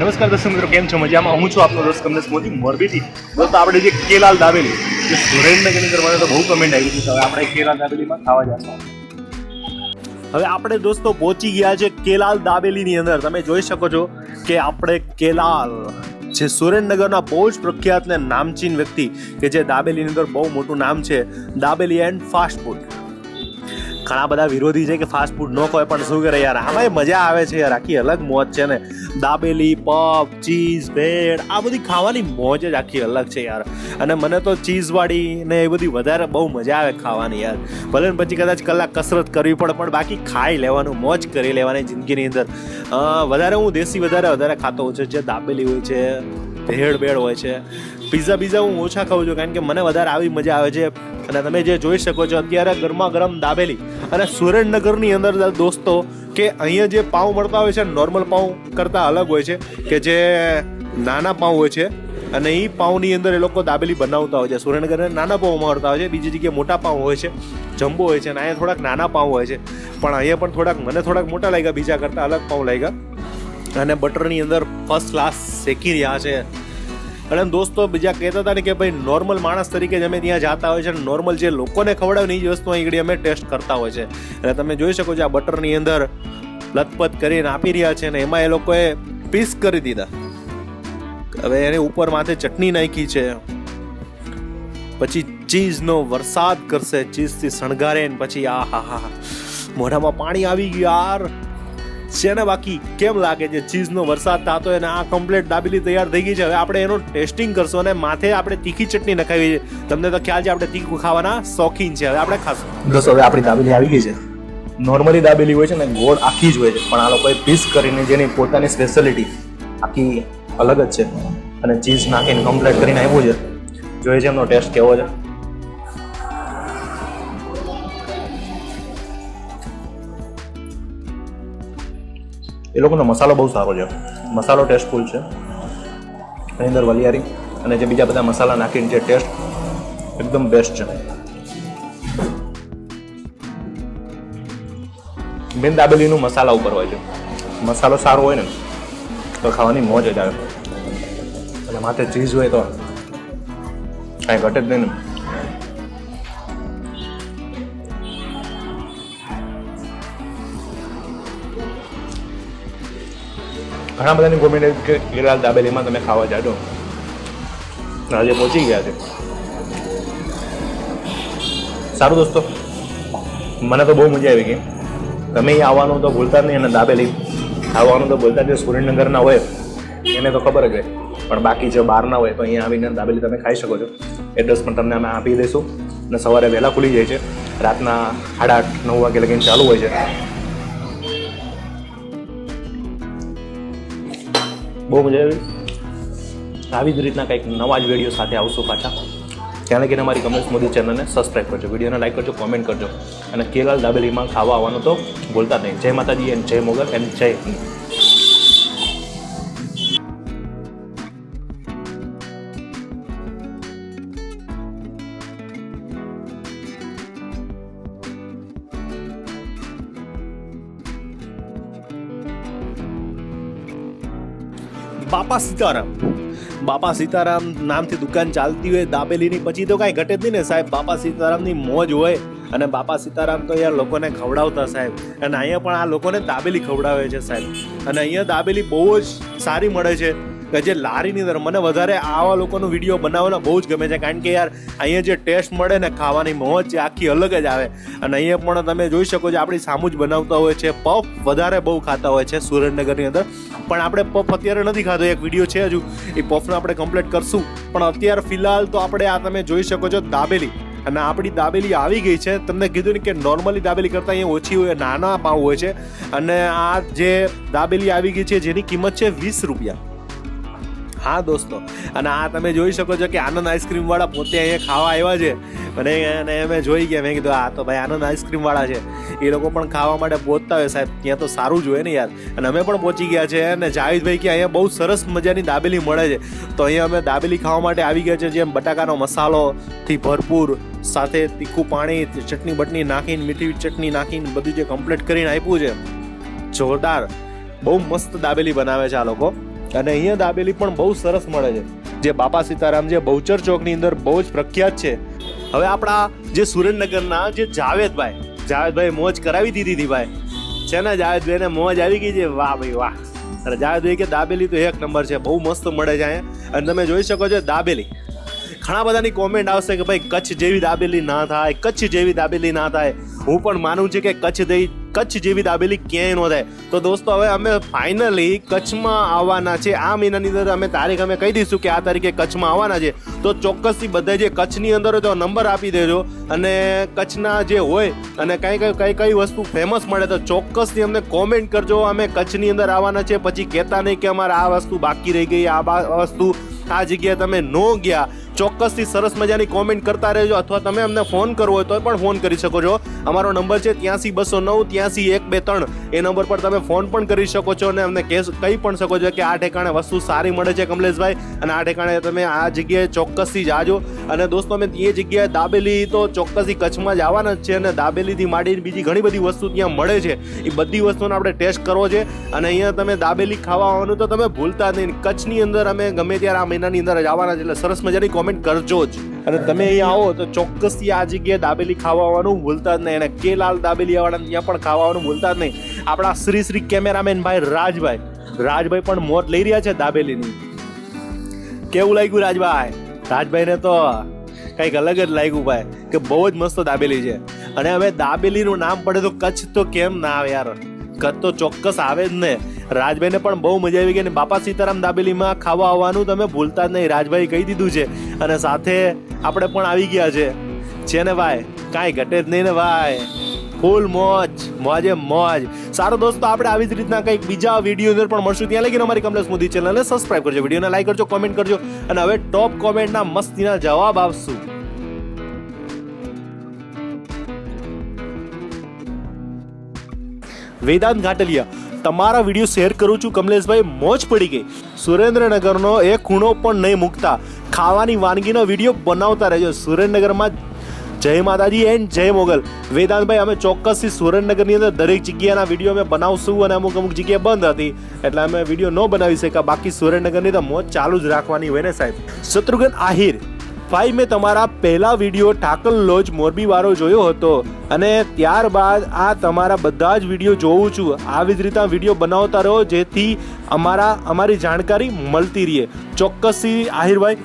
નમસ્કાર દર્શક મિત્રો, કેમ છો? મજામાં? હું છું આપનો દોસ્ત કમલેશ મોદી મોરબીથી. દોસ્તો આપણે જે કેલાલ દાબેલી જે સુરેન્દ્રનગરની અંદર મને તો બહુ કમેન્ટ આવી હતી. હવે આપણે કેલાલ દાબેલીમાં ખાવા જશું. હવે આપણે દોસ્તો પહોંચી ગયા છે કેલાલ દાબેલીની અંદર. તમે જોઈ શકો છો કે આપણે કેલાલ જે સુરેન્દ્રનગરના બહુ જ પ્રખ્યાત ને નામચીન વ્યક્તિ કે જે દાબેલીની અંદર બહુ મોટું નામ છે, દાબેલી એન્ડ ફાસ્ટ ફૂડ. ઘણા બધા વિરોધી છે કે ફાસ્ટ ફૂડ ન ખવાય, પણ શું કરે યાર, આમાં મજા આવે છે યાર, આખી અલગ મોજ છે ને. દાબેલી, પફ, ચીઝ, બ્રેડ, આ બધી ખાવાની મોજ જ આખી અલગ છે યાર. અને મને તો ચીઝવાળી ને એ બધી વધારે બહુ મજા આવે ખાવાની યાર. ભલે પછી કદાચ કલાક કસરત કરવી પડે, પણ બાકી ખાઈ લેવાનું, મોજ કરી લેવાની જિંદગીની અંદર. વધારે હું દેશી વધારે ખાતો હોઉં છું. જે દાબેલી હોય છે, ભેળ હોય છે, પીઝા હું ઓછા ખાઉં છું, કારણ કે મને વધારે આવી મજા આવે છે. અને તમે જે જોઈ શકો છો અત્યારે ગરમા ગરમ દાબેલી. અને સુરેન્દ્રનગરની અંદર દોસ્તો કે અહીંયા જે પાઉં મળતા હોય છે નોર્મલ પાઉં કરતાં અલગ હોય છે, કે જે નાના પાઉં હોય છે અને એ પાઉંની અંદર એ લોકો દાબેલી બનાવતા હોય છે. સુરેન્દ્રનગર નાના પાઉં મળતા હોય છે, બીજી જગ્યાએ મોટા પાઉં હોય છે, જમ્બો હોય છે, અને અહીંયા થોડાક નાના પાઉં હોય છે. પણ અહીંયા પણ મને થોડાક મોટા લાગ્યા, બીજા કરતાં અલગ પાઉં લાગ્યા. અને બટરની અંદર ફર્સ્ટ ક્લાસ શેકી રહ્યા છે. અને દોસ્તો બીજા કહેતા હતા ને કે ભાઈ નોર્મલ માણસ તરીકે જ અમે ત્યાં જતા હોય છે, નોર્મલ જે લોકોને ખવડાવે ને એ જ વસ્તુ અહીં અમે ટેસ્ટ કરતા હોય છે. અને તમે જોઈ શકો છો આ બટરની અંદર લથપથ કરીને આપી રહ્યા છે, ને એમાં એ લોકોએ પીસ કરી દીધા. હવે એને ઉપર માથે ચટણી નાખી છે, પછી ચીઝનો વરસાદ કરશે, ચીઝથી શણગારે, પછી આ હા મોઢામાં પાણી આવી ગયું યાર છે ને. બાકી કેમ લાગે છે ચીઝનો વરસાદ થતો હોય ને આ કમ્પ્લીટ દાબેલી તૈયાર થઈ ગઈ છે. હવે આપણે એનું ટેસ્ટિંગ કરશું અને માથે આપણે તીખી ચટણી નખાવી છે. તમને તો ખ્યાલ છે આપણે તીખું ખાવાના શોખીન છે. હવે આપણે ખાશું. દોસ્તો હવે આપણી દાબેલી આવી ગઈ છે. નોર્મલી દાબેલી હોય છે ને ગોળ આખી જ હોય છે, પણ આ લોકોએ પીસ કરીને જેની પોતાની સ્પેશિયાલિટી આખી અલગ જ છે અને ચીઝ નાખીને કમ્પ્લીટ કરીને આવ્યું છે. જોઈએ છે એમનો ટેસ્ટ કેવો છે. એ લોકોનો મસાલો બહુ સારો છે, મસાલો ટેસ્ટફુલ છે. એની અંદર વલિયારી અને જે બીજા બધા મસાલા નાખીને જે ટેસ્ટ એકદમ બેસ્ટ છે. મેન દાબેલીનું મસાલા ઉપર હોય છે. મસાલો સારો હોય ને તો ખાવાની મોજ જ આવે. અને માથે ચીઝ હોય તો કાંઈ ઘટે જ નહીં ને. ઘણા બધાની કોમેન્ટ કે કેલાલ દાબેલીમાં તમે ખાવા જાજો. આજે પહોંચી ગયા છે. સારું દોસ્તો, મને તો બહુ મજા આવી ગઈ. તમે અહીં આવવાનું તો ભૂલતા જ નહીં, અને દાબેલી ખાવાનું તો ભૂલતા જ. સુરેન્દ્રનગરના હોય એને તો ખબર જ હોય, પણ બાકી જો બહારના હોય તો અહીંયા આવીને દાબેલી તમે ખાઈ શકો છો. એડ્રેસ પણ તમને અમે આપી દઈશું. અને સવારે વહેલા ખુલી જાય છે, રાતના 8:30-9 વાગે લગીને ચાલુ હોય છે. બહુ મજા આવી. આવી જ રીતના કંઈક નવા જ વિડીયો સાથે આવશું પાછા. ત્યાં લગીને અમારી કમલેશ મોદી ચેનલને સબસ્ક્રાઈબ કરજો, વિડીયોને લાઈક કરજો, કોમેન્ટ કરજો, અને કેલાલ દાબેલીમાં ખાવા આવવાનું તો ભૂલતા નહીં. જય માતાજી એન્ડ જય મોગલ એન્ડ જય હિન્દ. બાપા સીતારામ નામથી દુકાન ચાલતી હોય દાબેલીની, પછી તો કાંઈ ઘટે જ નહીં ને સાહેબ. બાપા સીતારામની મોજ હોય, અને બાપા સીતારામ તો યાર લોકોને ખવડાવતા સાહેબ. અને અહીંયા પણ આ લોકોને દાબેલી ખવડાવે છે સાહેબ. અને અહીંયા દાબેલી બહુ જ સારી મળે છે, કે જે લારીની અંદર મને વધારે આવા લોકોનો વિડીયો બનાવવાનો બહુ જ ગમે છે, કારણ કે યાર અહીંયા જે ટેસ્ટ મળે ને ખાવાની મોજ છે આખી અલગ જ આવે. અને અહીંયા પણ તમે જોઈ શકો છો આપણી સામું જ બનાવતા હોય છે. પફ વધારે બહુ ખાતા હોય છે સુરેન્દ્રનગરની અંદર, પણ આપણે પફ અત્યારે નથી ખાતો. એક વિડીયો છે હજુ, એ પફને આપણે કમ્પ્લીટ કરશું. પણ અત્યારે ફિલહાલ તો આપણે આ તમે જોઈ શકો છો દાબેલી. અને આપણી દાબેલી આવી ગઈ છે. તમને કીધું ને કે નોર્મલી દાબેલી કરતાં અહીંયા ઓછી હોય, નાના પાઉં હોય છે. અને આ જે દાબેલી આવી ગઈ છે જેની કિંમત છે 20 રૂપિયા. હા દોસ્તો, અને આ તમે જોઈ શકો છો કે આનંદ આઈસ્ક્રીમવાળા પોતે અહીંયા ખાવા આવ્યા છે. અને મેં જોઈ ગયા, મેં કીધું આ તો ભાઈ આનંદ આઈસ્ક્રીમવાળા છે. એ લોકો પણ ખાવા માટે પહોંચતા હોય સાહેબ, ત્યાં તો સારું જ હોય ને યાર. અને અમે પણ પહોંચી ગયા છે. અને જાવેદભાઈ કે અહીંયા બહુ સરસ મજાની દાબેલી મળે છે, તો અહીંયા અમે દાબેલી ખાવા માટે આવી ગયા છે. જેમ બટાકાનો મસાલોથી ભરપૂર, સાથે તીખું પાણી, ચટણી બટણી નાખીને, મીઠી ચટણી નાખીને બધું જે કમ્પ્લીટ કરીને આપ્યું છે, જોરદાર. બહુ મસ્ત દાબેલી બનાવે છે આ લોકો. અને અહીંયા દાબેલી પણ બહુ સરસ મળે છે, જે બાપા સીતારામ જે બહુચર ચોકની અંદર બહુ જ પ્રખ્યાત છે. હવે આપણા જે સુરેન્દ્રનગરના જે જાવેદભાઈ મોજ કરાવી દીધી હતી ભાઈ, છે ને જાવેદભાઈને મોજ આવી ગઈ છે. વાહ ભાઈ વાહ. અને જાવેદભાઈ કે દાબેલી તો એક નંબર છે, બહુ મસ્ત મળે છે અહીંયા. અને તમે જોઈ શકો છો દાબેલી, ઘણા બધાની કોમેન્ટ આવશે કે ભાઈ કચ્છ જેવી દાબેલી ના થાય, કચ્છ જેવી દાબેલી ના થાય. હું પણ માનું છું કે કચ્છ જેવી દાબેલી ક્યાંય ન થાય. તો દોસ્તો હવે અમે ફાઇનલી કચ્છમાં આવવાના છે. આ મહિનાની અંદર અમે તારીખ અમે કહી દઈશું કે આ તારીખે કચ્છમાં આવવાના છે. તો ચોક્કસથી બધા જે કચ્છની અંદર હોય તો નંબર આપી દેજો, અને કચ્છના જે હોય અને કઈ વસ્તુ ફેમસ મળે તો ચોક્કસથી અમને કોમેન્ટ કરજો. અમે કચ્છની અંદર આવવાના છે, પછી કહેતા નહીં કે અમારે આ વસ્તુ બાકી રહી ગઈ, આ વસ્તુ આ જગ્યાએ તમે ન ગયા. ચોક્કસથી સરસ મજાની કોમેન્ટ કરતા રહેજો, અથવા તમે અમને ફોન કરવો હોય તો પણ ફોન કરી શકો છો. અમારો નંબર છે 83 209 83 123. એ નંબર પર તમે ફોન પણ કરી શકો છો અને અમને કહી પણ શકો છો કે આ ઠેકાણે વસ્તુ સારી મળે છે કમલેશભાઈ, અને આ ઠેકાણે તમે આ જગ્યાએ ચોક્કસથી જાજો. અને દોસ્તો અમે એ જગ્યાએ દાબેલી તો ચોક્કસથી કચ્છમાં જ આવવાના જ છે, અને દાબેલીથી માંડીને બીજી ઘણી બધી વસ્તુ ત્યાં મળે છે. એ બધી વસ્તુનો આપણે ટેસ્ટ કરવો છે. અને અહીંયા તમે દાબેલી ખાવા આવવાનું તો તમે ભૂલતા નહીં. કચ્છની અંદર અમે ગમે ત્યારે આ મહિનાની અંદર જ આવવાના છે, એટલે સરસ મજાની કોમેન્ટ કરજો જ. અને તમે અહીંયા આવો તો ચોક્કસથી આ જગ્યાએ દાબેલી ખાવા આવવાનું ભૂલતા જ નહીં. અને કેલાલ દાબેલી આવવાના ત્યાં પણ ખાવા આવવાનું ભૂલતા જ નહીં. આપણા શ્રી કેમેરામેન ભાઈ રાજભાઈ પણ મોજ લઈ રહ્યા છે દાબેલીની. કેવું લાગ્યું રાજભાઈ? રાજભાઈને તો કંઈક અલગ જ લાગ્યું ભાઈ, કે બહુ જ મસ્ત દાબેલી છે. અને હવે દાબેલીનું નામ પડે તો કચ્છ તો કેમ ના આવે યાર, કચ્છ તો ચોક્કસ આવે જ ને. રાજભાઈને પણ બહુ મજા આવી ગઈ, અને બાપા સીતારામ દાબેલીમાં ખાવા આવવાનું તમે ભૂલતા જ નહીં. રાજભાઈ કહી દીધું છે, અને સાથે આપણે પણ આવી ગયા છે ને ભાઈ, કાંઈ ઘટે જ નહીં ને ભાઈ. ફૂલ મોજે મોજ. સારું દોસ્તો, આપણે આવી જ રીતના કંઈક બીજા વિડીયો અંદર પણ મળશું. ત્યાં લગીને અમારી કમલેશ મોદી ચેનલને સબસ્ક્રાઇબ કરજો, વિડીયોને લાઈક કરજો, કોમેન્ટ કરજો. અને હવે ટોપ કોમેન્ટના મસ્તીના જવાબ આપશું. વેદાંત ઘાટલિયા, તમારા વિડીયો શેર કરું છું કમલેશભાઈ, મોજ પડી ગઈ. સુરેન્દ્રનગરનો એક ખૂણો પણ નહીં મૂકતા, ખાવાની વાનગીનો વિડીયો બનાવતા રહેજો. સુરેન્દ્રનગરમાં જય માતાજી એન્ડ જય મોગલ. વેદાંતભાઈ, અમે ચોક્કસથી સુરેન્દ્રનગરની અંદર દરેક જગ્યાના વિડીયો અમે બનાવશું, અને અમુક જગ્યાએ બંધ હતી એટલે અમે વિડીયો ન બનાવી શક્યા. બાકી સુરેન્દ્રનગરની તો મોજ ચાલુ જ રાખવાની હોય ને સાહેબ. શત્રુઘ્ન આહિર, ભાઈ મેં તમારા પહેલા વિડીયો ઠાકર લોજ મોરબી વાળો જોયો હતો, અને ત્યારબાદ આ તમારા બધા જ વિડીયો જોઉં છું. આવી જ રીતે વિડીયો બનાવતા રહો, જેથી અમારી જાણકારી મળતી રહે. ચોક્કસથી આહિરભાઈ,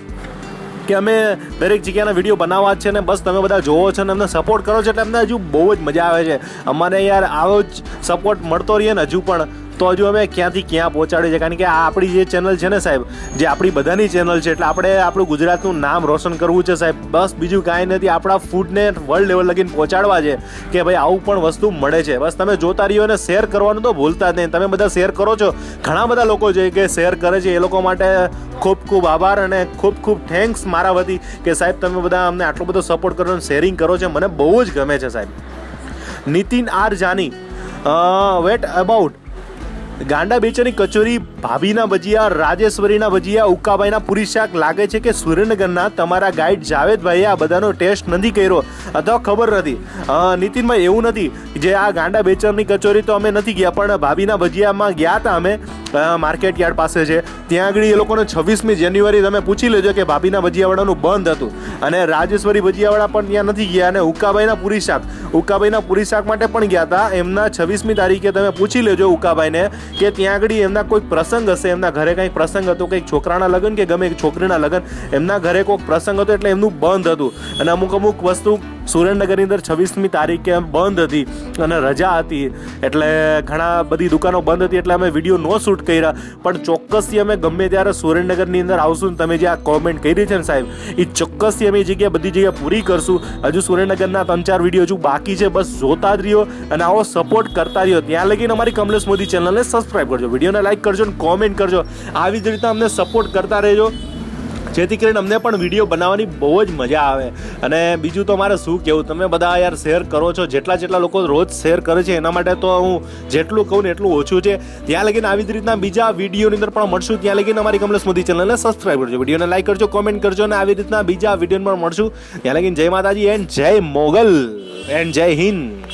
કે અમે દરેક જગ્યાના વિડીયો બનાવવા છે, ને બસ તમે બધા જોવો છો ને અમને સપોર્ટ કરો છો, એટલે અમને હજુ બહુ જ મજા આવે છે. અમને યાર આવો જ સપોર્ટ મળતો રહીએ ને હજુ પણ, તો હજુ અમે ક્યાંથી ક્યાં પહોંચાડીએ છીએ. કારણ કે આ આપણી જે ચેનલ છે ને સાહેબ, જે આપણી બધાની ચેનલ છે, એટલે આપણે આપણું ગુજરાતનું નામ રોશન કરવું છે સાહેબ. બસ બીજું કાંઈ નથી, આપણા ફૂડને વર્લ્ડ લેવલ લગીને પહોંચાડવા છે, કે ભાઈ આવું પણ વસ્તુ મળે છે. બસ તમે જોતા રહ્યો અને શેર કરવાનું તો ભૂલતા જ નહીં. તમે બધા શેર કરો છો, ઘણા બધા લોકો છે કે શેર કરે છે, એ લોકો માટે ખૂબ આભાર અને ખૂબ થેન્ક્સ મારા વતી, કે સાહેબ તમે બધા અમને આટલો બધો સપોર્ટ કરો અને શેરિંગ કરો છો, મને બહુ જ ગમે છે સાહેબ. Nitin R Jani, wait about Ganda બેચરની કચોરી, ભાભીના ભજીયા, રાજેશ્વરીના ભજીયા, ઉકાભાઈના પૂરી શાક. લાગે છે કે સુરેન્દ્રનગરના તમારા ગાઈડ જાવેદભાઈએ આ બધાનો ટેસ્ટ નથી કર્યો, અથવા ખબર નથી. નીતિનભાઈ, એવું નથી. જે આ ગાંડા બેચરની કચોરી તો અમે નથી ગયા, પણ ભાભીના ભજીયામાં ગયા હતા અમે. માર્કેટ યાર્ડ પાસે છે, ત્યાં આગળ એ લોકોને 26મી જાન્યુઆરી તમે પૂછી લેજો કે ભાભીના ભજીયાવાળાનું બંધ હતું, અને રાજેશ્વરી ભજીયાવાળા પણ ત્યાં નથી ગયા. અને ઉકાભાઈના પૂરી શાક માટે પણ ગયા હતા. એમના 26મી તારીખે તમે પૂછી લેજો ઉકાભાઈને કે ત્યાં આગળ એમના કોઈ પ્રસંગ હશે, એમના ઘરે કંઈક પ્રસંગ હતો, કંઈક છોકરાના લગ્ન કે ગમે છોકરીના લગ્ન, એમના ઘરે કોઈક પ્રસંગ હતો એટલે એમનું બંધ હતું. અને અમુક વસ્તુ સુરેન્દ્રનગરની અંદર 26મી તારીખે બંધ હતી અને રજા હતી, એટલે ઘણા બધી દુકાનો બંધ હતી, એટલે અમે વિડીયો નો શૂટ કર્યા. પણ ચોક્કસથી અમે ગમે ત્યારે સુરેન્દ્રનગરની અંદર આવશું. તમે જે આ કોમેન્ટ કરી છે ને સાહેબ, એ ચોક્કસથી અમે એ બધી જગ્યા પૂરી કરશું. હજુ સુરેન્દ્રનગરના 3-4 વિડીયો હજુ બાકી છે, બસ જોતા જ રહ્યો અને આવો સપોર્ટ કરતા રહ્યો. ત્યાં લગીને અમારી કમલેશ મોદી ચેનલને સબસ્ક્રાઈબ કરજો, વિડીયોને લાઈક કરજો અને કોમેન્ટ કરજો. આવી જ રીતે અમને સપોર્ટ કરતા રહેજો, જેથી કરીને અમને પણ વિડીયો બનાવવાની બહુ જ મજા આવે. અને બીજું તો મારે શું કહેવું, તમે બધા યાર શેર કરો છો, જેટલા લોકો રોજ શેર કરે છે, એના માટે તો હું જેટલું કહું ને એટલું ઓછું છે. ત્યાં લગીને આવી જ રીતના બીજા વિડીયોની અંદર પણ મળશું. ત્યાં લગીને અમારી કમલેશ મોદી ચેનલને સબસ્ક્રાઈબ કરજો, વિડીયોને લાઈક કરજો, કોમેન્ટ કરજો, અને આવી રીતના બીજા વિડીયોમાં મળશું. ત્યાં લગીને જય માતાજી એન્ડ જય મોગલ એન્ડ જય હિન્દ.